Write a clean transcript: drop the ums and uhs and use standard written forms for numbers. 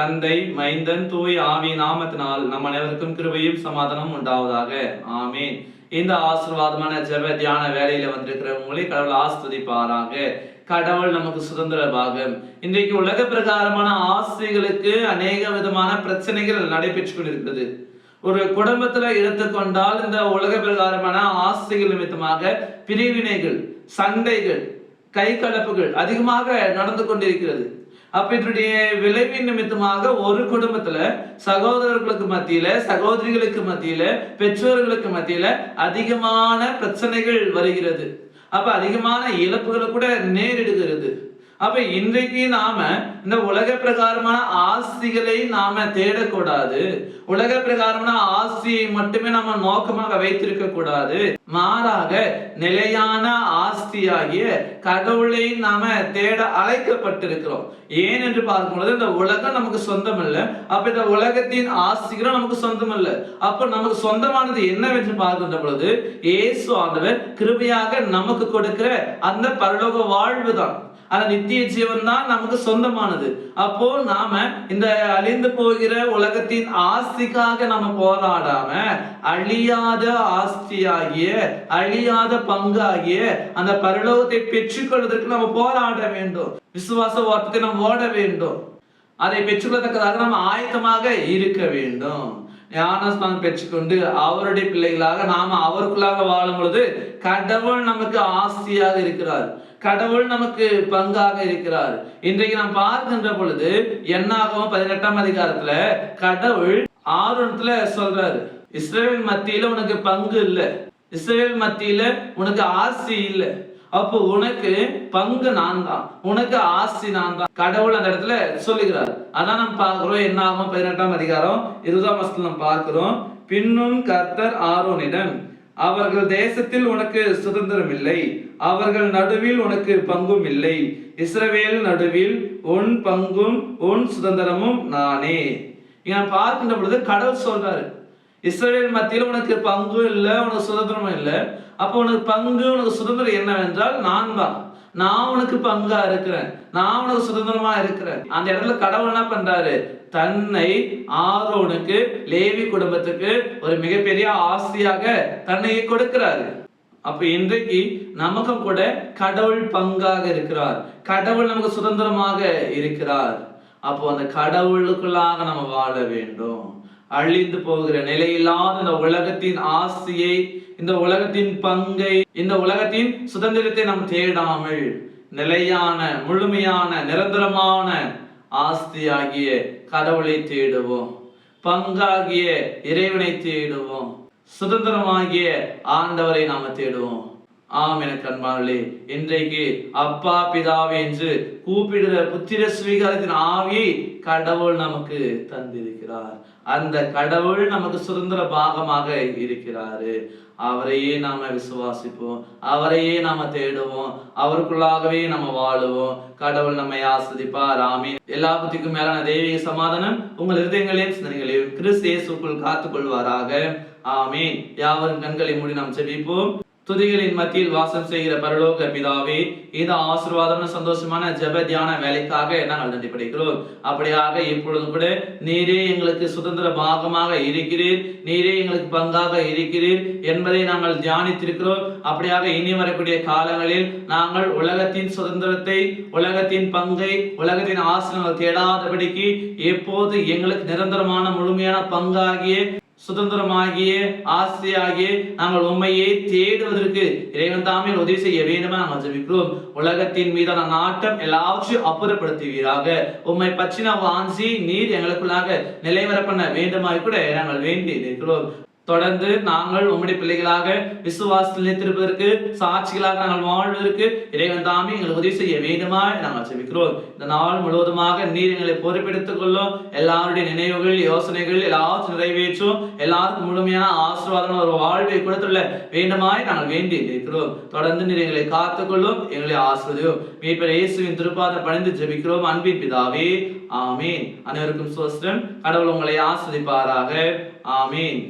தந்தை, மைந்தன், தூய் ஆவி நாமத்தினால் நம் அனைவருக்கும் கிருபையும் சமாதானம் உண்டாவதாக. ஆமீன். இந்த ஆசீர்வாதமான ஜெப தியான வேலையில வந்திருக்கிற உங்களை கடவுள் ஆஸ்வதிப்பாராக. கடவுள் நமக்கு சுதந்திர பாகம். இன்றைக்கு உலக பிரகாரமான ஆசைகளுக்கு அநேக விதமான பிரச்சனைகள் நடைபெற்று கொண்டிருக்கிறது. ஒரு குடும்பத்துல எடுத்துக்கொண்டால் இந்த உலக பிரகாரமான ஆசைகள் நிமித்தமாக பிரிவினைகள், சண்டைகள், கை கலப்புகள் அதிகமாக நடந்து கொண்டிருக்கிறது. அப்படின்னுடைய விளைவின் நிமித்தமாக ஒரு குடும்பத்துல சகோதரர்களுக்கு மத்தியில, சகோதரிகளுக்கு மத்தியில, பெற்றோர்களுக்கு மத்தியில அதிகமான பிரச்சனைகள் வருகிறது. அப்ப அதிகமான இழப்புகளை கூட நேரிடுகிறது. அப்ப இன்றைக்கு நாம இந்த உலக பிரகாரமான ஆஸ்திகளை நாம தேடக்கூடாது. உலக பிரகாரமான ஆஸ்தியை மட்டுமே நம்ம நோக்கமாக வைத்திருக்க கூடாது. மாறாக நிலையான ஆஸ்தியாகிய கடவுளை நாம தேட அழைக்கப்பட்டிருக்கிறோம். ஏன் என்று பார்க்கும்போது இந்த உலகம் நமக்கு சொந்தம் இல்லை. அப்ப இந்த உலகத்தின் ஆஸ்திகளும் நமக்கு சொந்தம் இல்லை. அப்ப நமக்கு சொந்தமானது என்னவென்று பார்க்கின்ற பொழுது இயேசு ஆண்டவர் கிருபையாக நமக்கு கொடுக்கிற அந்த பரலோக வாழ்வு தான். அந்த நித்திய ஜீவன் தான் நமக்கு சொந்தமானது. அப்போ நாம இந்த அழிந்து போகிற உலகத்தின் ஆஸ்திக்காக நாம போராடாம அழியாத ஆஸ்தியாகிய, அழியாத பங்காகிய அந்த பரலோகத்தை பெற்றுக்கொள்வதற்கு நம்ம போராட வேண்டும். விசுவாச ஓட்டத்தை நாம் ஓட வேண்டும். அதை பெற்றுக்கொள்ளத்தக்கதாக நாம் ஆயத்தமாக இருக்க வேண்டும். ஞானஸ்நானம் பெற்றுக்கொண்டு அவருடைய பிள்ளைகளாக நாம அவருக்குள்ளாக வாழும் பொழுது கடவுள் நமக்கு ஆஸ்தியாக இருக்கிறார். கடவுள் நமக்கு பங்காக இருக்கிறார். இன்றைக்கு நாம் பார்க்கின்ற பொழுது என்னாகும் 18ஆம் அதிகாரத்துல கடவுள் ஆரோன்ல சொல்றாரு, இஸ்ரவேல் மத்தியில உனக்கு பங்கு இல்லை, இஸ்ரவேல் மத்தியில உனக்கு ஆஸ்தி இல்லை. அப்போ உனக்கு பங்கு நான் தான், உனக்கு ஆஸ்தி நான் தான். கடவுள் அந்த இடத்துல சொல்லுகிறார். அதான் நம்ம பார்க்கிறோம். என்ன ஆகும் 18ஆம் அதிகாரம் 20ஆம் வசனத்துல நம்ம பார்க்கிறோம். பின்னும் கர்த்தர் ஆரோனிடம், அவர்கள் தேசத்தில் உனக்கு சுதந்திரம் இல்லை, அவர்கள் நடுவில் உனக்கு பங்கும் இல்லை, இஸ்ரவேல் நடுவில் உன் பங்கும் உன் சுதந்திரமும் நானே. இங்க பார்க்கின்ற பொழுது கடவுள் சொல்றாரு, இஸ்ரவேல் மத்தியில் உனக்கு பங்கு இல்லை, உனக்கு சுதந்திரமும் இல்லை. அப்போ உனக்கு பங்கு, உனக்கு சுதந்திரம் என்னவென்றால் நான் தான். நான் உனக்கு பங்கா இருக்கிறேன், நான் உனக்கு சுதந்திரமா இருக்கிறேன். அந்த இடத்துல கடவுள் என்ன பண்றாரு, தன்னை ஆரோனுக்கு, லேவி குடும்பத்துக்கு ஒரு மிகப்பெரிய ஆஸ்தியாக தன்னை கொடுக்கிறாரு. அப்ப இன்றைக்கு நமக்கும் கூட கடவுள் பங்காக இருக்கிறார், கடவுள் நமக்கு சுதந்திரமாக இருக்கிறார். அப்போ அந்த கடவுளுக்குள்ளாக நம்ம வாழ வேண்டும். அழிந்து போகிற நிலையில்லாத இந்த உலகத்தின் ஆசையை, இந்த உலகத்தின் பங்கை, இந்த உலகத்தின் சுதந்திரத்தை நாம் தேடாமல் நிலையான, முழுமையான, நிரந்தரமான ஆஸ்தியாகிய கடவுளை தேடுவோம். பங்காகிய இறைவனை தேடுவோம். சுதந்திரமாகிய ஆண்டவரை நாம தேடுவோம். ஆம் என கண்பார்களே, இன்றைக்கு அப்பா பிதாவே என்று கூப்பிடுற புத்திர ஸ்வீகாரத்தின் ஆவியை கடவுள் நமக்கு தந்திருக்கிறார். அந்த கடவுள் நமக்கு சுதந்திர பாகமாக இருக்கிறாரு. அவரையே நாம விசுவாசிப்போம், அவரையே நாம தேடுவோம், அவருக்குள்ளாகவே நம்ம வாழுவோம். கடவுள் நம்மை ஆஸ்வதிப்பார். ஆமீன். எல்லா புத்திக்கும் மேலான தெய்வீக சமாதானம் உங்கள் இருதயங்களையும் சிந்தனைகளையும் கிறிஸ்து இயேசுவுக்குள் காத்துக் கொள்வாராக. ஆமீன். யாவரும் கண்களை மூடி நாம் ஜெபிப்போம். துதிகளின் மத்தியில் வாசம் செய்கிற பரலோக பிதாவே, இந்த ஆசீர்வாதமான சந்தோஷமான ஜெப தியான வேலைக்காக நாங்கள் நன்றி படைக்கிறோம். அப்படியாக இப்பொழுது கூட நீரே எங்களுக்கு சுதந்திர பாகமாக இருக்கிறீர், நீரே எங்களுக்கு பங்காக இருக்கிறீர் என்பதை நாங்கள் தியானித்திருக்கிறோம். அப்படியாக இனி வரக்கூடிய காலங்களில் நாங்கள் உலகத்தின் சுதந்திரத்தை, உலகத்தின் பங்கை, உலகத்தின் ஆசீர்வாதங்களை தேடாதபடிக்கு எப்போது எங்களுக்கு நிரந்தரமான முழுமையான பங்காகிய, சுதந்திரமாகிய, ஆஸ்தியாகிய நாங்கள் உண்மையை தேடுவதற்கு இறைவன் தாமே உதவி செய்ய வேண்டுமா நாங்கள் ஜெபிக்கிறோம். உலகத்தின் மீதான நாட்டம் எல்லாவற்றையும் அப்புறப்படுத்துவீராக. உண்மை பற்றின வாஞ்சி நீர் எங்களுக்குள்ளாக நிலைவர பண்ண வேண்டுமாய் கூட நாங்கள் வேண்டி இருக்கிறோம். தொடர்ந்து நாங்கள் உம்முடைய பிள்ளைகளாக விசுவாசத்தில் நிலைத்திருப்பதற்கு, சாட்சிகளாக நாங்கள் வாழ்வதற்கு இறைவன் தாமே எங்களுக்கு உதவி செய்ய வேண்டுமாய் நாங்கள் ஜெபிக்கிறோம். இந்த நாள் முழுவதுமாக நீர் எங்களை பொறுப்பெடுத்துக் கொள்ளும். எல்லாருடைய நினைவுகள், யோசனைகள் எல்லாத்தையும் நிறைவேற்றும். எல்லாருக்கும் முழுமையான ஆசீர்வாதமான ஒரு வாழ்வை கொடுத்துள்ள வேண்டுமாய் நாங்கள் வேண்டி இருக்கிறோம். தொடர்ந்து நீர் எங்களை காத்துக்கொள்ளும், எங்களை ஆசீர்வதியும். மீட்பர் இயேசுவின் திருப்பாதம் பணிந்து ஜெபிக்கிறோம் அன்பின் பிதாவே. ஆமீன். அனைவருக்கும் ஸ்தோத்திரம். கடவுள் உங்களை ஆசீர்வதிப்பாராக. ஆமீன்.